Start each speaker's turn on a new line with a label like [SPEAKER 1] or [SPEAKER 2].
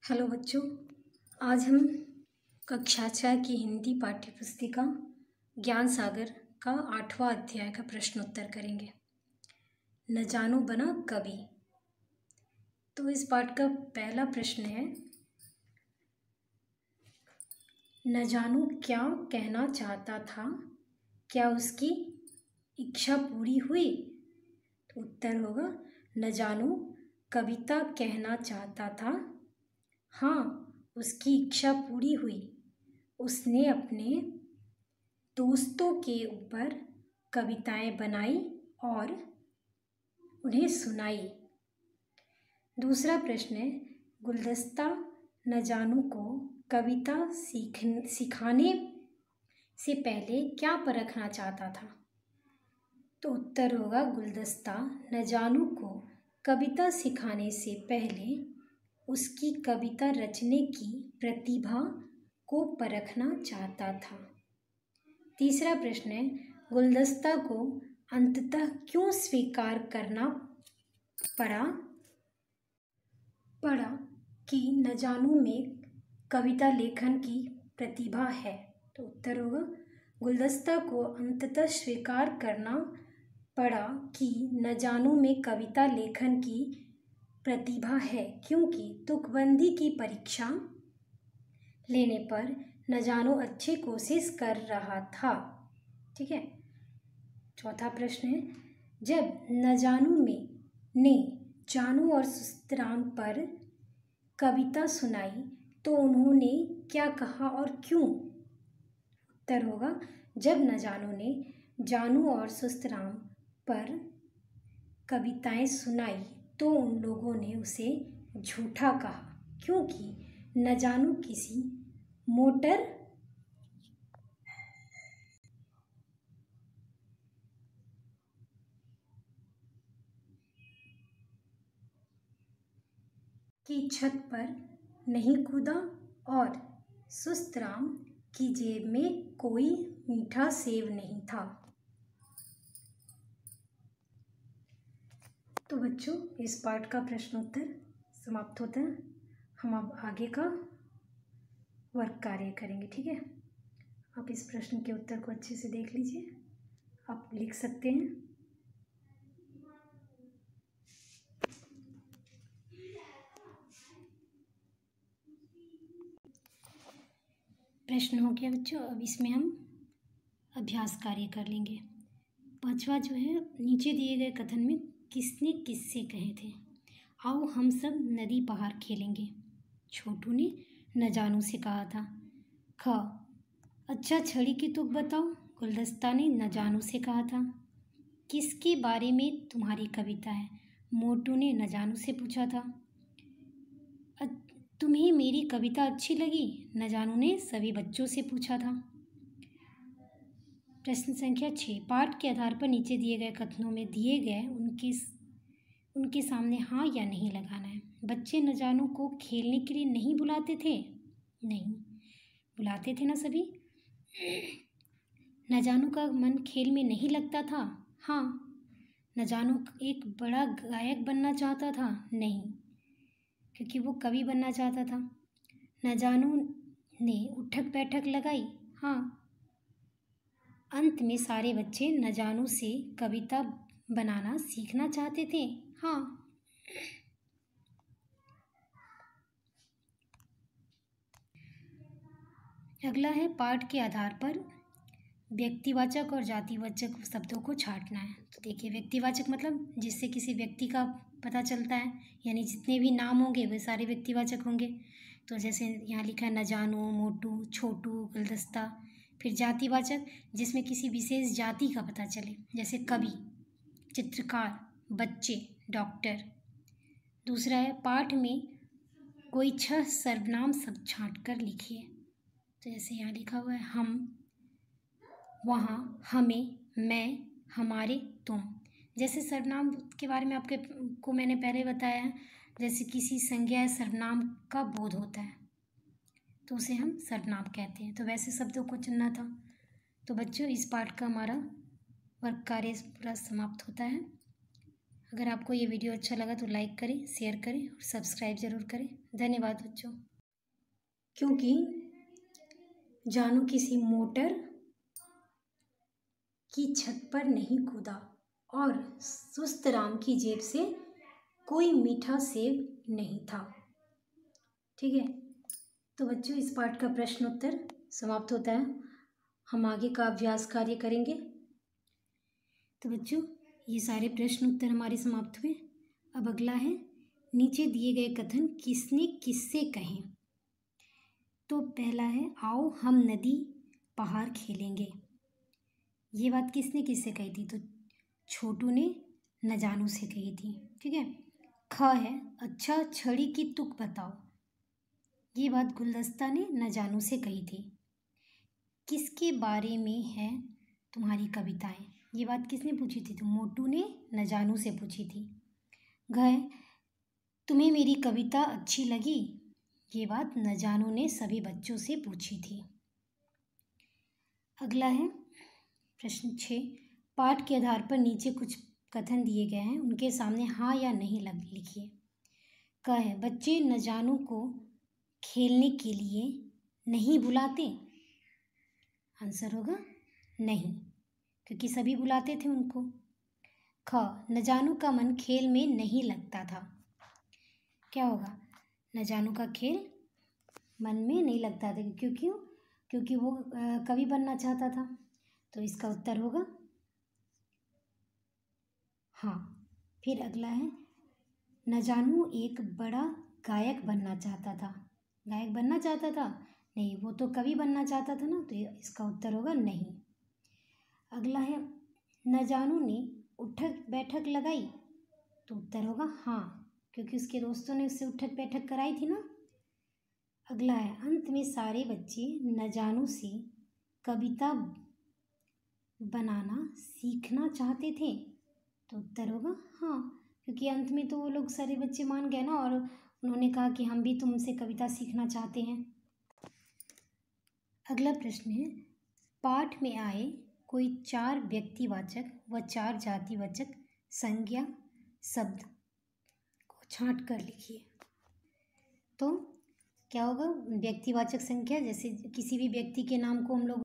[SPEAKER 1] Hello बच्चों, आज हम कक्षा 6 की हिंदी पाठ्य पुस्तिका ज्ञान सागर का 8वां अध्याय का प्रश्नोत्तर करेंगे। न जानो बना कवि। तो इस पाठ का पहला प्रश्न है, न जानो क्या कहना चाहता था, क्या उसकी इच्छा पूरी हुई? तो उत्तर होगा, न जानो कविता कहना चाहता था, हाँ उसकी इच्छा पूरी हुई। उसने अपने दोस्तों के ऊपर कविताएं बनाई और उन्हें सुनाई। दूसरा प्रश्न है, गुलदस्ता न जानो को कविता सिखाने से पहले क्या परखना चाहता था? तो उत्तर होगा, गुलदस्ता न जानो को कविता सिखाने से पहले उसकी कविता रचने की प्रतिभा को परखना चाहता था। तीसरा प्रश्न है, गुलदस्ता को अंततः क्यों स्वीकार करना पड़ा कि न जानो में कविता लेखन की प्रतिभा है? तो उत्तर होगा, गुलदस्ता को अंततः स्वीकार करना पड़ा कि न जानो में कविता लेखन की प्रतिभा है, क्योंकि तुकबंदी की परीक्षा लेने पर न जानो अच्छी कोशिश कर रहा था। ठीक है। चौथा प्रश्न है, जब न जानो ने जानू और सुस्तराम पर कविता सुनाई तो उन्होंने क्या कहा और क्यों? उत्तर होगा, जब न जानो ने जानू और सुस्तराम पर कविताएं सुनाई तो उन लोगों ने उसे झूठा कहा, क्योंकि न जानो किसी मोटर की छत पर नहीं कूदा और सुस्तराम की जेब में कोई मीठा सेव नहीं था। तो बच्चों, इस पाठ का प्रश्नोत्तर समाप्त होता है। हम अब आगे का वर्क कार्य करेंगे। ठीक है। आप इस प्रश्न के उत्तर को अच्छे से देख लीजिए। आप लिख सकते हैं। प्रश्न हो गया बच्चों। अब इसमें हम अभ्यास कार्य कर लेंगे। पांचवा जो है, नीचे दिए गए कथन में किसने किससे कहे थे? आओ हम सब नदी पहाड़ खेलेंगे, छोटू ने न जानू से कहा था। ख, अच्छा छड़ी की तुक बताओ, गुलदस्ता ने न जानू से कहा था। किसके बारे में तुम्हारी कविता है? मोटू ने न जानू से पूछा था। तुम्हें मेरी कविता अच्छी लगी? न जानू ने सभी बच्चों से पूछा था। प्रश्न संख्या 6, पाठ के आधार पर नीचे दिए गए कथनों में दिए गए उनके सामने हाँ या नहीं लगाना है। बच्चे न जानू को खेलने के लिए नहीं बुलाते थे? नहीं, बुलाते थे ना सभी। न जानू का मन खेल में नहीं लगता था? हाँ। न जानू एक बड़ा गायक बनना चाहता था? नहीं, क्योंकि वो कवि बनना चाहता था। न जानू ने उठक बैठक लगाई? हाँ। अंत में सारे बच्चे न जानू से कविता बनाना सीखना चाहते थे? हाँ। अगला है, पाठ के आधार पर व्यक्तिवाचक और जातिवाचक शब्दों को छांटना है। तो देखिए, व्यक्तिवाचक मतलब जिससे किसी व्यक्ति का पता चलता है, यानी जितने भी नाम होंगे वे सारे व्यक्तिवाचक होंगे। तो जैसे यहाँ लिखा है न जानू, मोटू, छोटू, गुलदस्ता। फिर जातिवाचक, जिसमें किसी विशेष जाति का पता चले, जैसे कवि, चित्रकार, बच्चे, डॉक्टर। दूसरा है, पाठ में कोई 6 सर्वनाम शब्द छांट कर लिखिए। तो जैसे यहाँ लिखा हुआ है हम, वहाँ, हमें, मैं, हमारे, तुम। जैसे सर्वनाम के बारे में आपको मैंने पहले बताया है, जैसे किसी संज्ञा या सर्वनाम का बोध होता है तो उसे हम सर्वनाम कहते हैं। तो वैसे शब्दों को चुनना था। तो बच्चों, इस पाठ का हमारा वर्क कार्य पूरा समाप्त होता है। अगर आपको ये वीडियो अच्छा लगा तो लाइक करें, शेयर करें और सब्सक्राइब ज़रूर करें। धन्यवाद बच्चों। क्योंकि जानू किसी मोटर की छत पर नहीं कूदा और सुस्त राम की जेब से कोई मीठा सेब नहीं था। ठीक है, तो बच्चों इस पाठ का प्रश्न उत्तर समाप्त होता है। हम आगे का अभ्यास कार्य करेंगे। तो बच्चों ये सारे प्रश्न उत्तर हमारे समाप्त हुए। अब अगला है नीचे दिए गए कथन किसने किससे कहें। तो पहला है आओ हम नदी पहाड़ खेलेंगे। ये बात किसने किससे कही थी? तो छोटू ने न जानू से कही थी। ठीक है। ख है अच्छा छड़ी की तुक बताओ। ये बात गुलदस्ता ने न जानू से कही थी। किसके बारे में है तुम्हारी कविताएं? ये बात किसने पूछी थी? तो मोटू ने न जानू से पूछी थी। घ है तुम्हें मेरी कविता अच्छी लगी। ये बात न जानू ने सभी बच्चों से पूछी थी। अगला है प्रश्न 6। पाठ के आधार पर नीचे कुछ कथन दिए गए हैं, उनके सामने हाँ या नहीं लिखिए। क है बच्चे न जानू को खेलने के लिए नहीं बुलाते। आंसर होगा नहीं, क्योंकि सभी बुलाते थे उनको। ख न जानू का मन खेल में नहीं लगता था। क्या होगा? न जानू का खेल मन में नहीं लगता था। क्योंकि वो कवि बनना चाहता था। तो इसका उत्तर होगा हाँ। फिर अगला है न जानू एक बड़ा गायक बनना चाहता था। गायक बनना चाहता था? नहीं, वो तो कवि बनना चाहता था ना, तो इसका उत्तर होगा नहीं। अगला है न जानू ने उठक बैठक लगाई। तो उत्तर होगा हाँ, क्योंकि उसके दोस्तों ने उससे उठक बैठक कराई थी ना। अगला है अंत में सारे बच्चे न जानू से कविता बनाना सीखना चाहते थे। तो उत्तर होगा हाँ, क्योंकि अंत में तो वो लोग सारे बच्चे मान गए ना, और उन्होंने कहा कि हम भी तुमसे कविता सीखना चाहते हैं। अगला प्रश्न है पाठ में आए कोई 4 व्यक्तिवाचक व 4 जातिवाचक संज्ञा शब्द को छांट कर लिखिए। तो क्या होगा? व्यक्तिवाचक संख्या, जैसे किसी भी व्यक्ति के नाम को हम लोग